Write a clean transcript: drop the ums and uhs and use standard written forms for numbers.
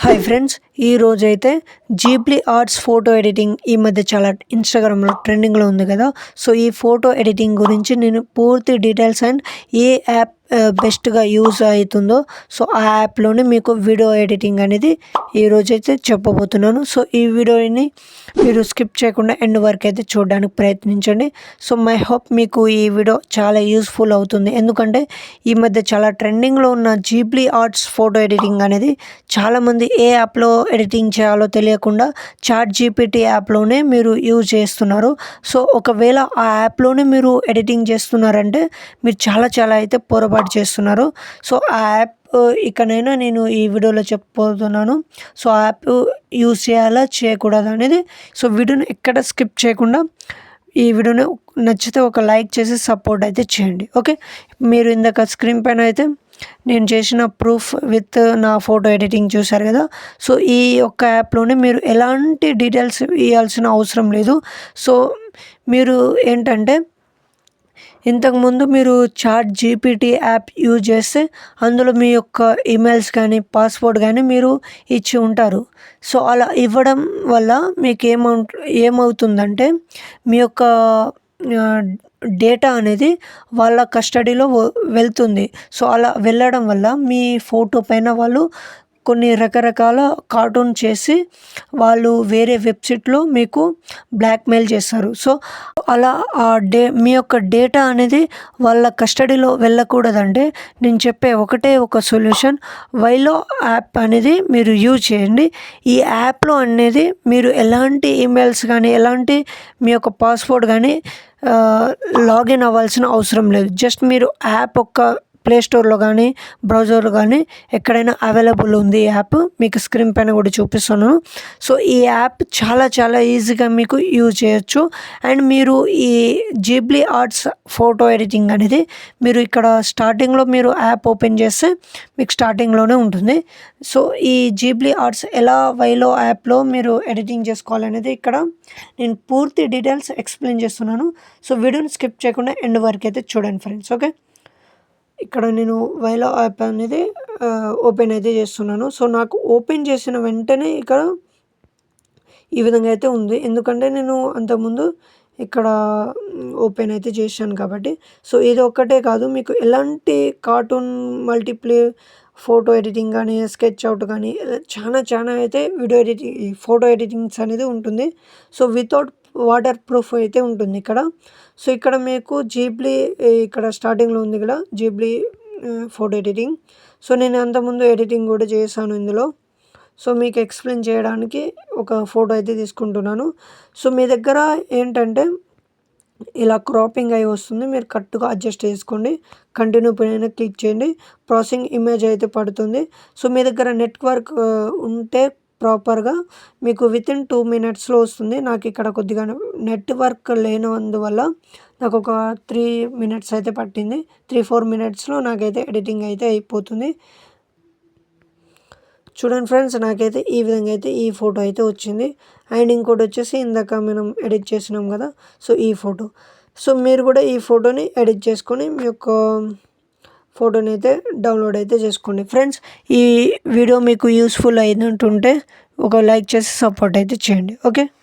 Hi friends, ఈరోజైతే జీప్లీ arts photo editing ఈ మధ్య చాలా ఇన్స్టాగ్రామ్లో ట్రెండింగ్లో ఉంది కదా. సో ఈ ఫోటో ఎడిటింగ్ గురించి నేను పూర్తి డీటెయిల్స్ అండ్ ఏ యాప్ బెస్ట్గా యూజ్ అవుతుందో సో ఆ యాప్లోనే మీకు వీడియో ఎడిటింగ్ అనేది ఈరోజైతే చెప్పబోతున్నాను. సో ఈ వీడియోని మీరు స్కిప్ చేయకుండా ఎండ్ వరకు అయితే చూడడానికి ప్రయత్నించండి. సో మై హోప్ మీకు ఈ వీడియో చాలా యూస్ఫుల్ అవుతుంది, ఎందుకంటే ఈ మధ్య చాలా ట్రెండింగ్లో ఉన్న జీప్లీ ఆర్ట్స్ ఫోటో ఎడిటింగ్ అనేది చాలామంది ఏ యాప్లో ఎడిటింగ్ చేయాలో తెలియకుండా చాట్ జీపీటీ యాప్లోనే మీరు యూజ్ చేస్తున్నారు. సో ఒకవేళ ఆ యాప్లోనే మీరు ఎడిటింగ్ చేస్తున్నారంటే మీరు చాలా అయితే పొరపాటు చేస్తున్నారు. సో ఆ యాప్ ఇకనైనా నేను ఈ వీడియోలో చెప్పబోతున్నాను. సో ఆ యాప్ యూజ్ చేయాలా చేయకూడదు అనేది. సో వీడియోని ఎక్కడ స్కిప్ చేయకుండా ఈ వీడియోని నచ్చితే ఒక లైక్ చేసి సపోర్ట్ అయితే చేయండి. ఓకే, మీరు ఇందాక స్క్రీన్ పైన అయితే నేను చేసిన ప్రూఫ్ విత్ నా ఫోటో ఎడిటింగ్ చూసారు కదా. సో ఈ ఒక్క యాప్లోనే మీరు ఎలాంటి డీటెయిల్స్ ఇవ్వాల్సిన అవసరం లేదు. సో మీరు ఏంటంటే ఇంతకుముందు మీరు చాట్ జీపీటీ యాప్ యూజ్ చేస్తే అందులో మీ యొక్క ఈమెయిల్స్ కానీ పాస్వర్డ్ కానీ మీరు ఇచ్చి ఉంటారు. సో అలా ఇవ్వడం వల్ల మీకు ఏమవుతుందంటే మీ యొక్క డేటా అనేది వాళ్ళ కస్టడీలో వెళ్తుంది. సో అలా వెళ్ళడం వల్ల మీ ఫోటో పైన వాళ్ళు కొన్ని రకరకాల కార్టూన్ చేసి వాళ్ళు వేరే వెబ్సైట్లో మీకు బ్లాక్మెయిల్ చేస్తారు. సో అలా మీ యొక్క డేటా అనేది వాళ్ళ కస్టడీలో వెళ్ళకూడదంటే నేను చెప్పే ఒక సొల్యూషన్, వైలో యాప్ అనేది మీరు యూజ్ చేయండి. ఈ యాప్లో అనేది మీరు ఎలాంటి ఈమెయిల్స్ కానీ ఎలాంటి మీ యొక్క పాస్వర్డ్ కానీ లాగిన్ అవ్వాల్సిన అవసరం లేదు. జస్ట్ మీరు యాప్ ప్లే స్టోర్లో కానీ బ్రౌజర్లో కానీ ఎక్కడైనా అవైలబుల్ ఉంది ఈ యాప్. మీకు స్క్రీన్ పైన కూడా చూపిస్తున్నాను. సో ఈ యాప్ చాలా ఈజీగా మీకు యూజ్ చేయొచ్చు. అండ్ మీరు ఈ జీప్లీ ఆర్ట్స్ ఫోటో ఎడిటింగ్ అనేది మీరు ఇక్కడ స్టార్టింగ్లో మీరు యాప్ ఓపెన్ చేస్తే మీకు స్టార్టింగ్లోనే ఉంటుంది. సో ఈ జీప్లీ ఆర్ట్స్ ఎలా వైలో యాప్లో మీరు ఎడిటింగ్ చేసుకోవాలనేది ఇక్కడ నేను పూర్తి డీటెయిల్స్ ఎక్స్ప్లెయిన్ చేస్తున్నాను. సో వీడియోని స్కిప్ చేయకుండా ఎండ్ వరకు అయితే చూడండి ఫ్రెండ్స్. ఓకే, ఇక్కడ నేను వైలో యాప్ అనేది ఓపెన్ అయితే చేస్తున్నాను. సో నాకు ఓపెన్ చేసిన వెంటనే ఇక్కడ ఈ విధంగా అయితే ఉంది, ఎందుకంటే నేను అంతకుముందు ఇక్కడ ఓపెన్ అయితే చేశాను కాబట్టి. సో ఇది ఒక్కటే కాదు, మీకు ఎలాంటి కార్టూన్ మల్టీప్లే ఫోటో ఎడిటింగ్ కానీ స్కెచ్ అవుట్ కానీ చాలా అయితే వీడియో ఎడిటింగ్ ఫోటో ఎడిటింగ్స్ అనేది ఉంటుంది. సో వితౌట్ వాటర్ ప్రూఫ్ అయితే ఉంటుంది ఇక్కడ. సో ఇక్కడ మీకు జీప్లీ ఇక్కడ స్టార్టింగ్లో ఉంది కదా జీప్లీ ఫోటో ఎడిటింగ్. సో నేను అంతకుముందు ఎడిటింగ్ కూడా చేశాను ఇందులో. సో మీకు ఎక్స్ప్లెయిన్ చేయడానికి ఒక ఫోటో అయితే తీసుకుంటున్నాను. సో మీ దగ్గర ఏంటంటే ఇలా క్రాపింగ్ అయి వస్తుంది, మీరు కరెక్ట్గా అడ్జస్ట్ చేసుకోండి. కంటిన్యూ పైన క్లిక్ చేయండి, ప్రాసెసింగ్ ఇమేజ్ అయితే పడుతుంది. సో మీ దగ్గర నెట్వర్క్ ఉంటే ప్రాపర్గా మీకు వితిన్ 2 minutesలో వస్తుంది. నాకు ఇక్కడ కొద్దిగా నెట్వర్క్ లేనందువల్ల నాకు ఒక 3 minutes అయితే పట్టింది. 3-4 minutesలో నాకైతే ఎడిటింగ్ అయితే అయిపోతుంది. చూడండి ఫ్రెండ్స్, నాకైతే ఈ విధంగా అయితే ఈ ఫోటో అయితే వచ్చింది. అండ్ ఇంకోటి వచ్చేసి ఇందాక మనం ఎడిట్ చేసినాం కదా, సో ఈ ఫోటో. సో మీరు కూడా ఈ ఫోటోని ఎడిట్ చేసుకొని మీ యొక్క ఫోటోని అయితే డౌన్లోడ్ అయితే చేసుకోండి. ఫ్రెండ్స్, ఈ వీడియో మీకు యూస్ఫుల్ అయినట్టుంటే ఒక లైక్ చేసి సపోర్ట్ అయితే చేయండి. ఓకే.